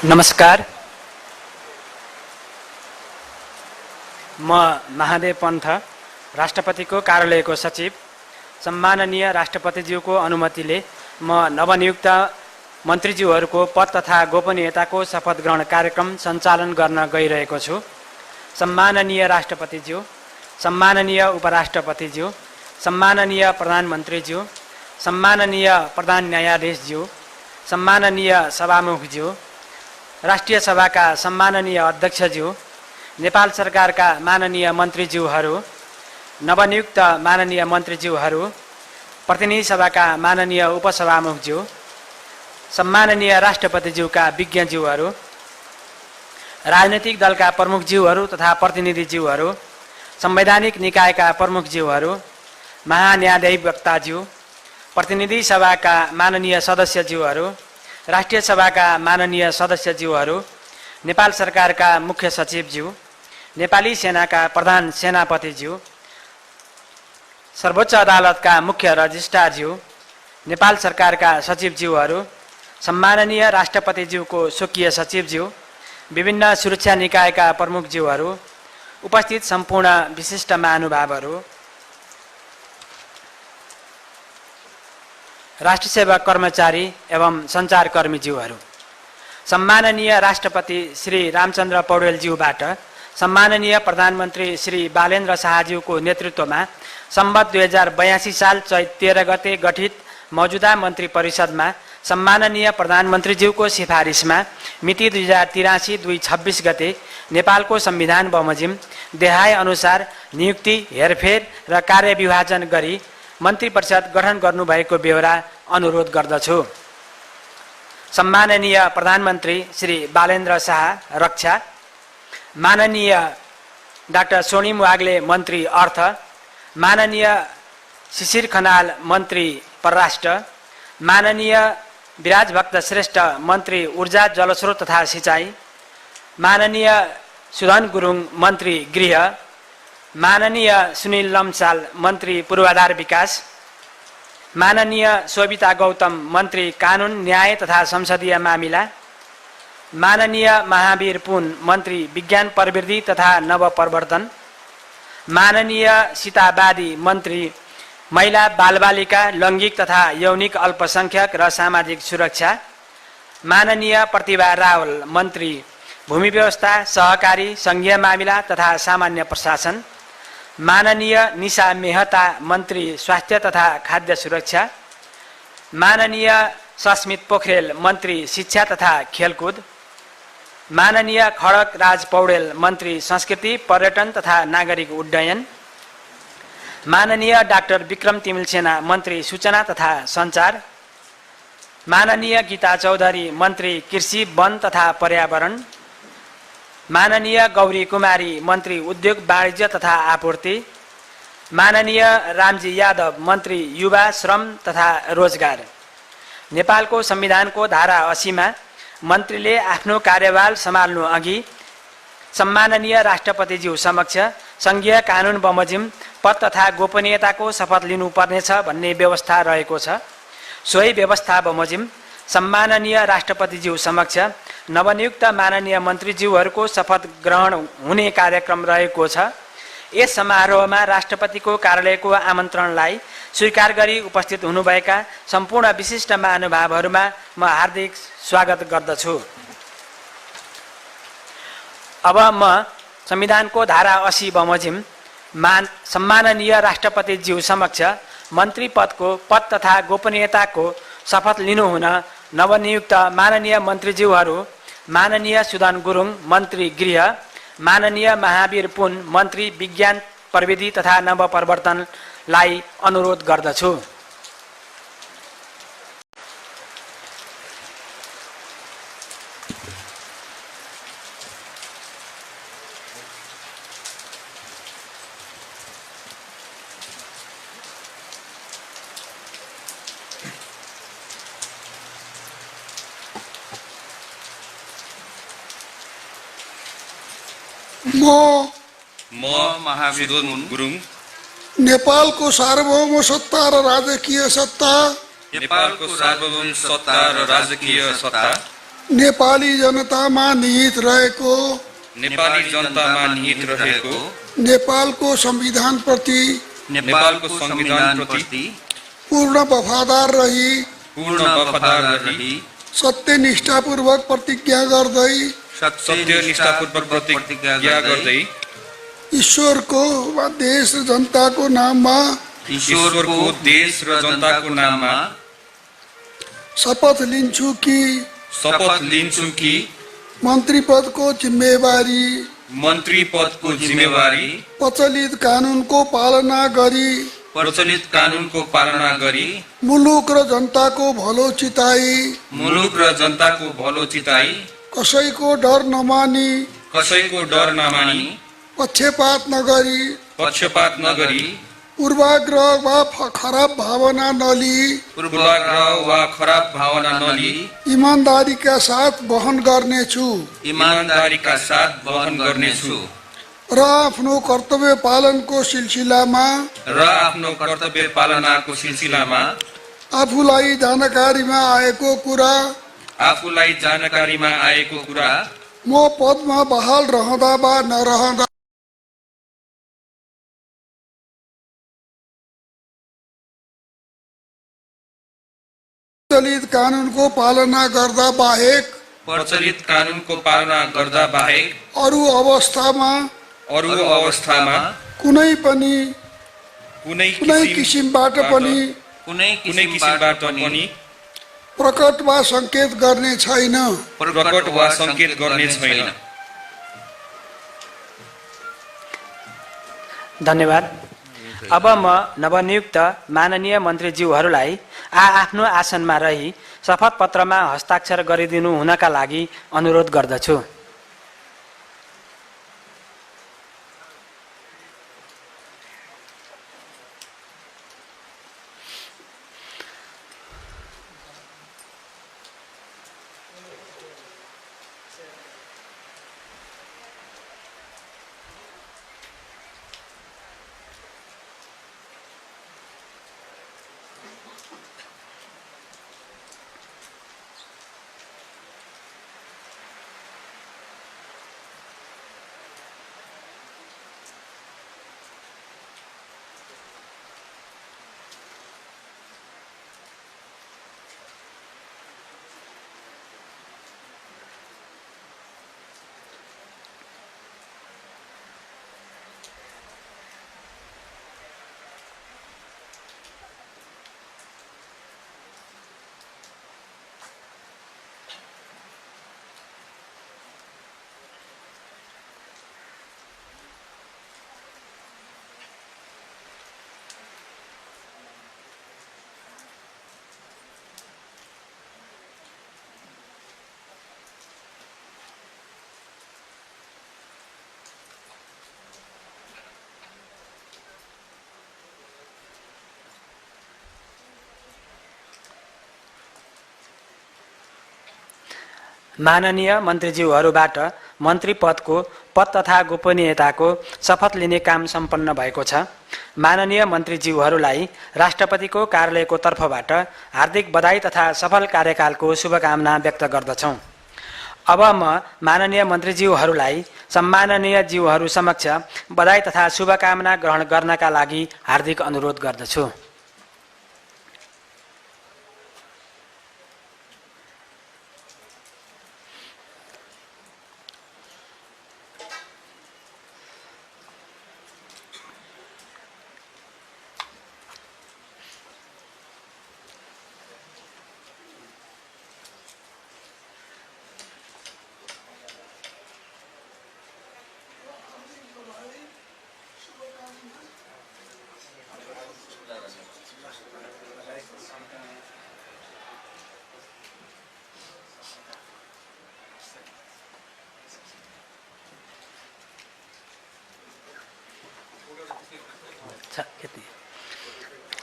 नमस्कार, म महादेव पन्थ, राष्ट्रपतिको कार्यालयको सचिव। सम्माननीय राष्ट्रपतिज्यूको अनुमतिले म नवनियुक्त मन्त्रीज्यूहरूको पद तथा गोपनीयताको शपथ ग्रहण कार्यक्रम सञ्चालन गर्न गइरहेको छु। सम्माननीय राष्ट्रपतिज्यू, सम्माननीय उपराष्ट्रपतिज्यू, सम्माननीय प्रधानमन्त्रीज्यू, सम्माननीय प्रधान न्यायाधीशज्यू, सम्माननीय सभामुखज्यू, राष्ट्रिय सभाका सम्माननीय अध्यक्षज्यू, नेपाल सरकारका माननीय मन्त्रीज्यूहरू, नवनियुक्त माननीय मन्त्रीज्यूहरू, प्रतिनिधि सभाका माननीय उपसभामुखज्यू, सम्माननीय राष्ट्रपतिज्यूका विज्ञज्यूहरू, राजनैतिक दलका प्रमुखज्यूहरू तथा प्रतिनिधिज्यूहरू, संवैधानिक निकायका प्रमुखज्यूहरू, महान्यायाधिवक्ताज्यू, प्रतिनिधि सभाका माननीय सदस्यज्यूहरू, राष्ट्रिय सभाका माननीय सदस्यज्यूहरू, नेपाल सरकारका मुख्य सचिवज्यू, नेपाली सेनाका प्रधान सेनापतिज्यू, सर्वोच्च अदालतका मुख्य रजिस्ट्रारज्यू, नेपाल सरकारका सचिवज्यूहरू, सम्माननीय राष्ट्रपतिज्यूको स्वकीय सचिवज्यू, विभिन्न सुरक्षा निकायका प्रमुखज्यूहरू, उपस्थित सम्पूर्ण विशिष्ट महानुभावहरू, राष्ट्र सेवा कर्मचारी एवं सञ्चारकर्मीज्यूहरू, सम्माननीय राष्ट्रपति श्री रामचन्द्र पौडेलज्यूबाट सम्माननीय प्रधानमन्त्री श्री बालेन्द्र शाहज्यूको नेतृत्वमा सम्वत 2082 साल चैत 13 गते गठित मौजूदा मन्त्री परिषदमा सम्माननीय प्रधानमन्त्रीज्यूको सिफारिसमा मिति 2083-26 गते नेपालको संविधान बमोजिम देहाय अनुसार नियुक्ति, हेरफेर र कार्यविभाजन गरी मन्त्री परिषद गठन गर्नुभएको बेहोरा अनुरोध गर्दछु। सम्माननीय प्रधानमन्त्री श्री बालेन्द्र शाह रक्षा, माननीय डाक्टर सोनिम वाग्ले मन्त्री अर्थ, माननीय शिशिर खनाल मन्त्री परराष्ट्र, माननीय विराजभक्त श्रेष्ठ मन्त्री ऊर्जा जलस्रोत तथा सिंचाई, माननीय सुधन गुरुङ मन्त्री गृह, माननीय सुनिल लम्साल मन्त्री पूर्वाधार विकास, माननीय शोभिता गौतम मन्त्री कानुन न्याय तथा संसदीय मामिला, माननीय महावीर पुन मन्त्री विज्ञान प्रविधि तथा नवप्रवर्तन, माननीय सीता बादी मन्त्री महिला बालबालिका लैङ्गिक तथा यौनिक अल्पसंख्यक र सामाजिक सुरक्षा, माननीय प्रतिभा रावल मन्त्री भूमि व्यवस्था सहकारी संघीय मामिला तथा सामान्य प्रशासन, माननीय निशा मेहता मन्त्री स्वास्थ्य तथा खाद्य सुरक्षा, माननीय सस्मित पोखरेल मन्त्री शिक्षा तथा खेलकुद, माननीय खडक राज पौडेल मन्त्री संस्कृति पर्यटन तथा नागरिक उड्डयन, माननीय डाक्टर विक्रम तिमिलसेना मन्त्री सूचना तथा सञ्चार, माननीय गीता चौधरी मन्त्री कृषि वन तथा पर्यावरण, माननीय गौरी कुमारी मन्त्री उद्योग वाणिज्य तथा आपूर्ति, माननीय रामजी यादव मन्त्री युवा श्रम तथा रोजगार। नेपालको संविधानको धारा 80 मा मन्त्रीले आफ्नो कार्यभार सम्हाल्नु अघि सम्माननीय राष्ट्रपतिज्यू समक्ष संघीय कानुन बमोजिम पद तथा गोपनीयताको शपथ लिनुपर्नेछ भन्ने व्यवस्था रहेको छ। सोही व्यवस्था बमोजिम सम्माननीय राष्ट्रपतिज्यू समक्ष नवनियुक्त माननीय मन्त्रीज्यूहरूको शपथ ग्रहण हुने कार्यक्रम रहेको छ। यस समारोहमा राष्ट्रपतिको कार्यालयको आमन्त्रणलाई स्वीकार गरी उपस्थित हुनुभएका सम्पूर्ण विशिष्ट महानुभावहरूमा म हार्दिक स्वागत गर्दछु। अब म संविधानको धारा 80 बमोजिम सम्माननीय राष्ट्रपतिज्यू समक्ष मन्त्री पदको पद तथा गोपनीयताको शपथ लिनुहुन नवनियुक्त माननीय मन्त्रीज्यूहरू माननीय सुधन गुरुङ मन्त्री गृह, माननीय महावीर पुन मन्त्री विज्ञान प्रविधि तथा नवप्रवर्तनलाई अनुरोध गर्दछु। म महावीर गुरुङ नेपालको सार्वभौम सत्ता र राजकीय सत्ता नेपाली जनतामा निहित रहेको नेपाली जनतामा निहित रहेको नेपालको संविधानप्रति नेपालको संविधानप्रति पूर्ण वफादार रही पूर्ण वफादार रही सत्यनिष्ठापूर्वक प्रतिज्ञा गर्दै सत्यनिष्ठापूर्वक प्रतिज्ञा गर्दै ईश्वरको वा देश र जनताको नाममा ईश्वरको देश र जनताको नाममा शपथ लिन्छु कि मन्त्री पदको जिम्मेवारी प्रचलित कानुनको पालना गरी मुलुक र जनताको भलो चिताई कसैको डर नमानी पक्षपात नगरी पूर्वाग्रह वा खराब भावना नलिई ईमानदारीका साथ वहन गर्नेछु र आफ्नो कर्तव्य पालनाको सिलसिलामा आफूलाई जानकारीमा आएको कुरा म पदमा बहाल रहँदा वा नरहँदा प्रचलित कानुनको पालना गर्दा बाहेक अरू अवस्थामा कुनै किसिमबाट पनि प्रकट वा संकेत गर्ने छैन। धन्यवाद। अब म नवनियुक्त माननीय मन्त्रीज्यूहरूलाई आफ्नो आसनमा रही शपथ पत्रमा हस्ताक्षर गरिदिनु हुनका लागि अनुरोध गर्दछु। माननीय मन्त्रीज्यूहरूबाट मन्त्री पदको पद तथा गोपनीयताको शपथ लिने काम सम्पन्न भएको छ। माननीय मन्त्रीज्यूहरूलाई राष्ट्रपतिको कार्यालयको तर्फबाट हार्दिक बधाई तथा सफल कार्यकालको शुभकामना व्यक्त गर्दछौँ। अब म माननीय मन्त्रीज्यूहरूलाई सम्माननीय ज्यूहरू समक्ष बधाई तथा शुभकामना ग्रहण गर्नका लागि हार्दिक अनुरोध गर्दछु।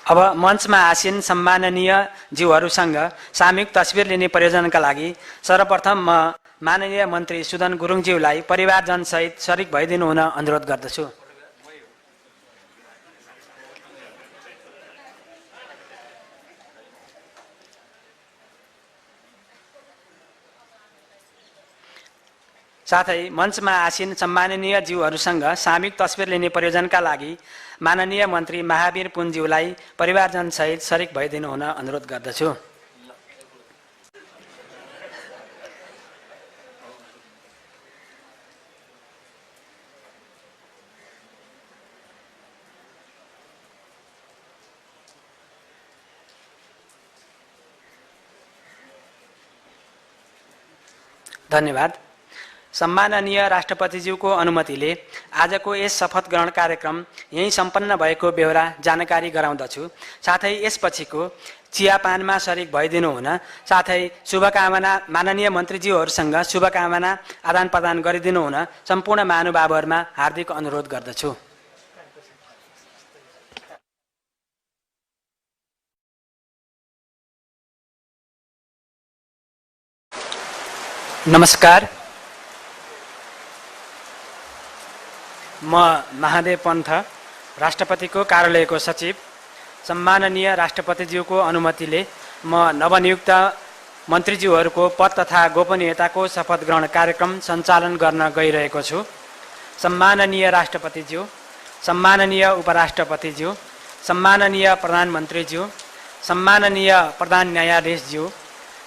अब मञ्चमा आसीन सम्माननीय ज्यूहरूसँग सामूहिक तस्बिर लिने प्रयोजनका लागि सर्वप्रथम म माननीय मन्त्री सुदन गुरुङज्यूलाई परिवारजनसहित शरीक भइदिनु हुन अनुरोध गर्दछु। साथै मञ्चमा आसीन सम्माननीय ज्यूहरूसँग सामूहिक तस्बिर लिने प्रयोजनका लागि माननीय मन्त्री महावीर पुनज्यूलाई परिवारजनसहित शरीक भइदिनु हुन अनुरोध गर्दछु। धन्यवाद। सम्माननीय राष्ट्रपतिज्यूको अनुमतिले आजको यस शपथ ग्रहण कार्यक्रम यही सम्पन्न भएको बेहोरा जानकारी गराउँदछु। साथै यसपछिको चियापानमा शरीक भइदिनु हुन साथै शुभकामना माननीय मन्त्रीज्यूहरूसँग शुभकामना आदान प्रदान गरिदिनु हुन सम्पूर्ण महानुभावहरूमा हार्दिक अनुरोध गर्दछु। नमस्कार, म महादेव पन्थ, राष्ट्रपतिको कार्यालयको सचिव। सम्माननीय राष्ट्रपतिज्यूको अनुमतिले म नवनियुक्त मन्त्रीज्यूहरूको पद तथा गोपनीयताको शपथ ग्रहण कार्यक्रम सञ्चालन गर्न गइरहेको छु। सम्माननीय राष्ट्रपतिज्यू, सम्माननीय उपराष्ट्रपतिज्यू, सम्माननीय प्रधानमन्त्रीज्यू, सम्माननीय प्रधान न्यायाधीशज्यू,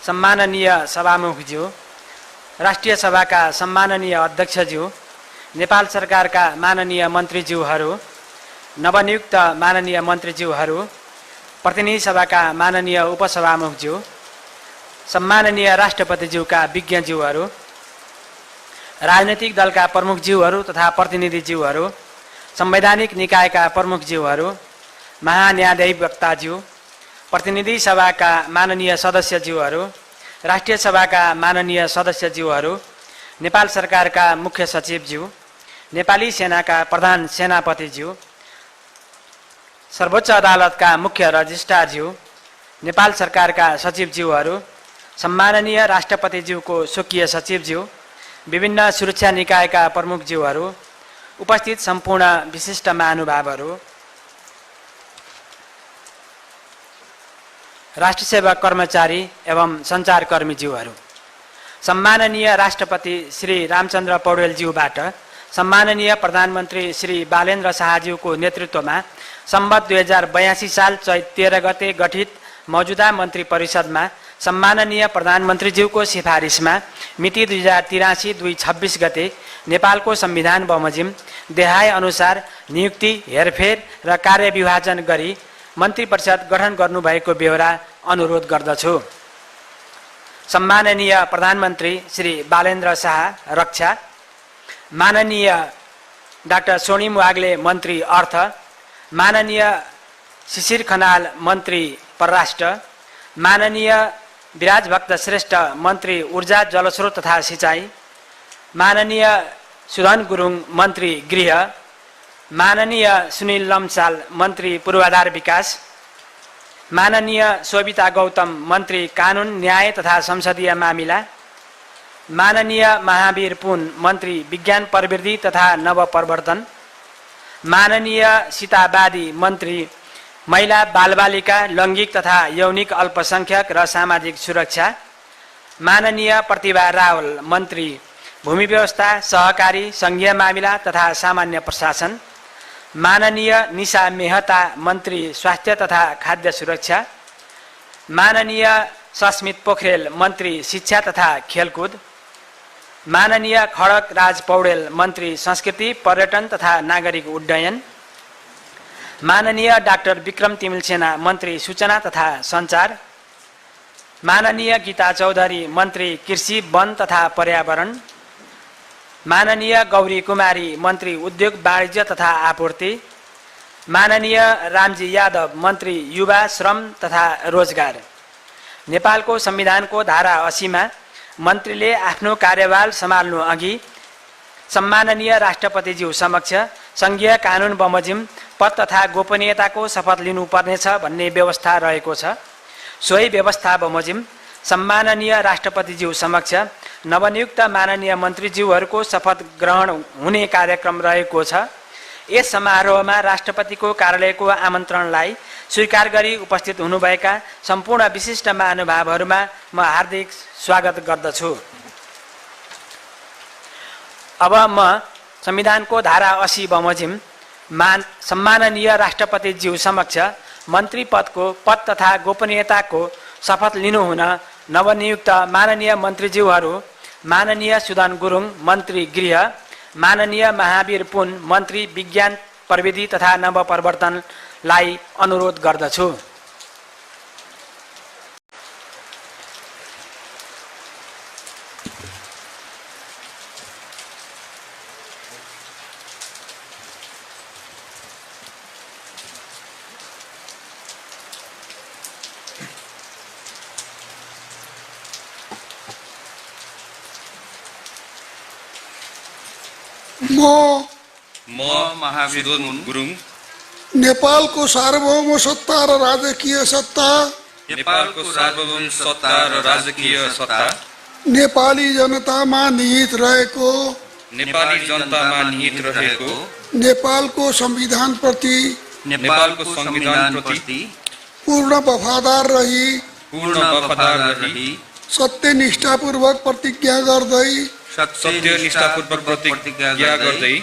सम्माननीय सभामुखज्यू, राष्ट्रिय सभाका सम्माननीय अध्यक्षज्यू, नेपाल सरकारका माननीय मन्त्रीज्यूहरू, नवनियुक्त माननीय मन्त्रीज्यूहरू, प्रतिनिधि सभाका माननीय उपसभामुखज्यू, सम्माननीय राष्ट्रपतिज्यूका विज्ञज्यूहरू, राजनैतिक दलका प्रमुखज्यूहरू तथा प्रतिनिधिज्यूहरू, संवैधानिक निकायका प्रमुखज्यूहरू, महान्यायाधिवक्ताज्यू, प्रतिनिधि सभाका माननीय सदस्यज्यूहरू, राष्ट्रिय सभाका माननीय सदस्यज्यूहरू, नेपाल सरकारका मुख्य सचिवज्यू, नेपाली सेनाका प्रधान सेनापतिज्यू, सर्वोच्च अदालतका मुख्य रजिस्ट्रारज्यू, नेपाल सरकारका सचिवज्यूहरू, सम्माननीय राष्ट्रपतिज्यूको स्वकीय सचिवज्यू, विभिन्न सुरक्षा निकायका प्रमुखज्यूहरू, उपस्थित सम्पूर्ण विशिष्ट महानुभावहरू, राष्ट्रसेवा कर्मचारी एवं सञ्चारकर्मीज्यूहरू, सम्माननीय राष्ट्रपति श्री रामचन्द्र पौडेलज्यूबाट सम्माननीय प्रधानमन्त्री श्री बालेन्द्र शाहज्यूको नेतृत्वमा सम्वत 2082 साल चैत 13 गते गठित मौजूदा मन्त्री परिषदमा सम्माननीय प्रधानमन्त्रीज्यूको सिफारिसमा मिति 2083-26 गते नेपालको संविधान बमोजिम देहाय अनुसार नियुक्ति, हेरफेर र कार्यविभाजन गरी मन्त्री परिषद गठन गर्नुभएको बेहोरा अनुरोध गर्दछु। सम्माननीय प्रधानमन्त्री श्री बालेन्द्र शाह रक्षा, माननीय डाक्टर सोनिम वाग्ले मन्त्री अर्थ, माननीय शिशिर खनाल मन्त्री परराष्ट्र, माननीय विराजभक्त श्रेष्ठ मन्त्री ऊर्जा जलस्रोत तथा सिंचाई, माननीय सुधन गुरुङ मन्त्री गृह, माननीय सुनिल लम्साल मन्त्री पूर्वाधार विकास, माननीय शोभिता गौतम मन्त्री कानुन न्याय तथा संसदीय मामिला, माननीय महावीर पुन मन्त्री विज्ञान प्रविधि तथा नवप्रवर्तन, माननीय सीताबादी मन्त्री महिला बालबालिका लैङ्गिक तथा यौनिक अल्पसंख्यक र सामाजिक सुरक्षा, माननीय प्रतिभा रावल मन्त्री भूमि व्यवस्था सहकारी संघीय मामिला तथा सामान्य प्रशासन, माननीय निशा मेहता मन्त्री स्वास्थ्य तथा खाद्य सुरक्षा, माननीय सस्मित पोखरेल मन्त्री शिक्षा तथा खेलकुद, माननीय खडक राज पौडेल मन्त्री संस्कृति पर्यटन तथा नागरिक उड्डयन, माननीय डाक्टर विक्रम तिमिलसेना मन्त्री सूचना तथा सञ्चार, माननीय गीता चौधरी मन्त्री कृषि वन तथा पर्यावरण, माननीय गौरी कुमारी मन्त्री उद्योग वाणिज्य तथा आपूर्ति, माननीय रामजी यादव मन्त्री युवा श्रम तथा रोजगार। नेपालको संविधानको धारा 80 मा मन्त्रीले आफ्नो कार्यभार सम्हाल्नु अघि सम्माननीय राष्ट्रपतिज्यू समक्ष संघीय कानुन बमोजिम पद तथा गोपनीयताको शपथ लिनुपर्नेछ भन्ने व्यवस्था रहेको छ। सोही व्यवस्था बमोजिम सम्माननीय राष्ट्रपतिज्यू समक्ष नवनियुक्त माननीय मन्त्रीज्यूहरूको शपथ ग्रहण हुने कार्यक्रम रहेको छ। यस समारोहमा राष्ट्रपतिको कार्यालयको आमन्त्रणलाई स्वीकार गरी उपस्थित हुनुभएका सम्पूर्ण विशिष्ट महानुभावहरूमा म हार्दिक स्वागत गर्दछु। अब म संविधानको धारा 80 बमोजिम सम्माननीय राष्ट्रपतिज्यू समक्ष मन्त्री पदको पद तथा गोपनीयताको शपथ लिनुहुन नवनियुक्त माननीय मन्त्रीज्यूहरू माननीय सुदन गुरुङ मन्त्री गृह, माननीय महावीर पुन मन्त्री विज्ञान प्रविधि तथा नवप्रवर्तनलाई अनुरोध गर्दछु। म महावीर गुरुङ नेपालको सार्वभौम सत्ता र राजकीय सत्ता, नेपालको सार्वभौम सत्ता र राजकीय सत्ता नेपाली जनतामा निहित रहेको नेपाली जनतामा निहित रहेको नेपालको संविधानप्रति नेपालको संविधानप्रति पूर्ण वफादार रही सत्यनिष्ठापूर्वक प्रतिज्ञा गर्दै सत्यनिष्ठापूर्वक प्रतिज्ञा गर्दै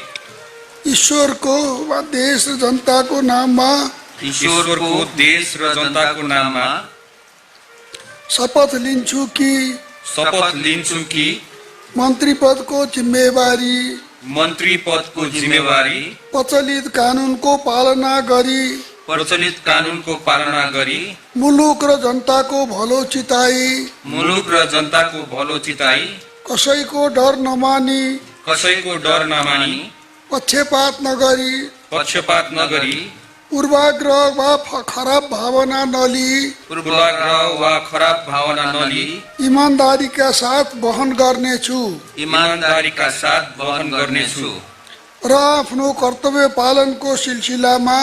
ईश्वरको वा देश र जनताको नाममा देश र जनताको नाममा शपथ लिन्छु कि मन्त्री पदको जिम्मेवारी प्रचलित कानुनको पालना गरी मुलुक र जनताको भलो चिताई कसैको डर नमानी पक्षपात नगरी पूर्वाग्रह वा खराब भावना नली ईमानदारीका साथ वहन गर्नेछु र आफ्नो कर्तव्य पालनको सिलसिलामा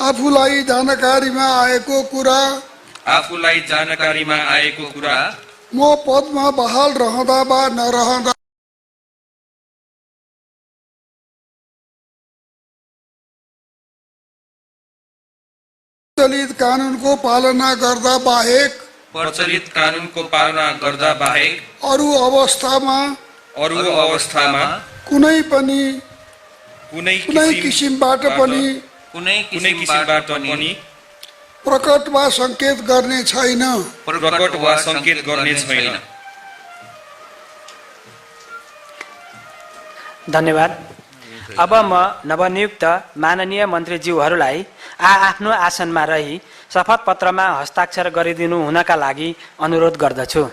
आफूलाई जानकारीमा आएको कुरा म पदमा बहाल रहँदा वा नरहँदा प्रचलित कानुनको पालना गर्दा बाहेक अरू अवस्थामा कुनै किसिमबाट पनि प्रकट वा संकेत गर्ने छैन। धन्यवाद। अब म नवनियुक्त माननीय मन्त्रीज्यूहरूलाई आफ्नो आसनमा रही शपथ पत्रमा हस्ताक्षर गरिदिनु हुनका लागि अनुरोध गर्दछु।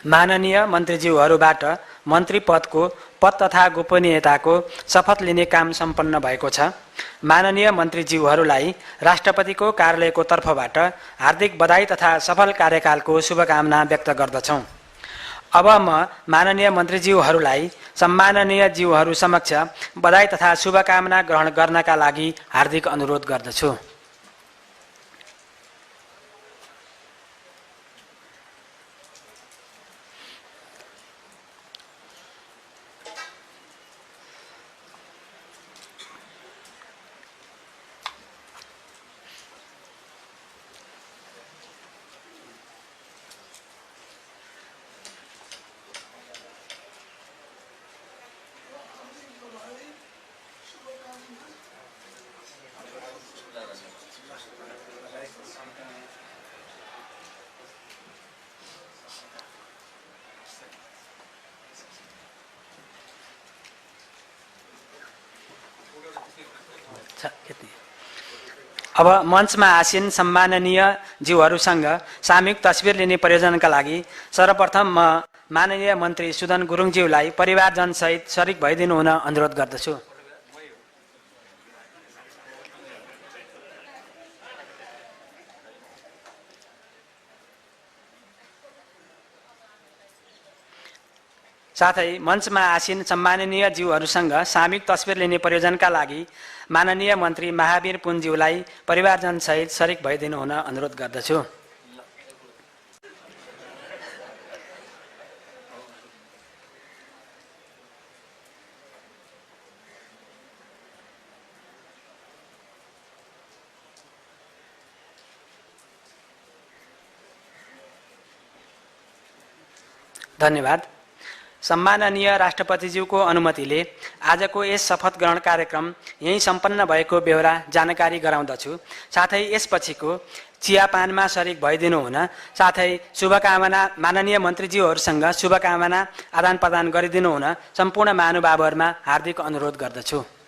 माननीय मन्त्रीज्यूहरूबाट मन्त्री पदको पद तथा गोपनीयताको शपथ लिने काम सम्पन्न भएको छ। माननीय मन्त्रीज्यूहरूलाई राष्ट्रपतिको कार्यालयको तर्फबाट हार्दिक बधाई तथा सफल कार्यकालको शुभकामना व्यक्त गर्दछौँ। अब म माननीय मन्त्रीज्यूहरूलाई सम्माननीय ज्यूहरू समक्ष बधाई तथा शुभकामना ग्रहण गर्नका लागि हार्दिक अनुरोध गर्दछु। अब मञ्चमा आसीन सम्माननीय ज्यूहरूसँग सामूहिक तस्बिर लिने प्रयोजनका लागि सर्वप्रथम म माननीय मन्त्री सुदन गुरुङज्यूलाई परिवारजनसहित सरिक भइदिनु हुन अनुरोध गर्दछु। साथै मञ्चमा आसीन सम्माननीय ज्यूहरूसँग सामूहिक तस्बिर लिने प्रयोजनका लागि माननीय मन्त्री महावीर पुनज्यूलाई परिवारजनसहित सरिक भइदिनु हुन अनुरोध गर्दछु। धन्यवाद। सम्माननीय राष्ट्रपतिज्यूको अनुमतिले आजको यस शपथ ग्रहण कार्यक्रम यही सम्पन्न भएको बेहोरा जानकारी गराउँदछु। साथै यसपछिको चियापानमा सरिक भइदिनु हुन साथै शुभकामना माननीय मन्त्रीज्यूहरूसँग शुभकामना आदान प्रदान गरिदिनु हुन सम्पूर्ण महानुभावहरूमा हार्दिक अनुरोध गर्दछु।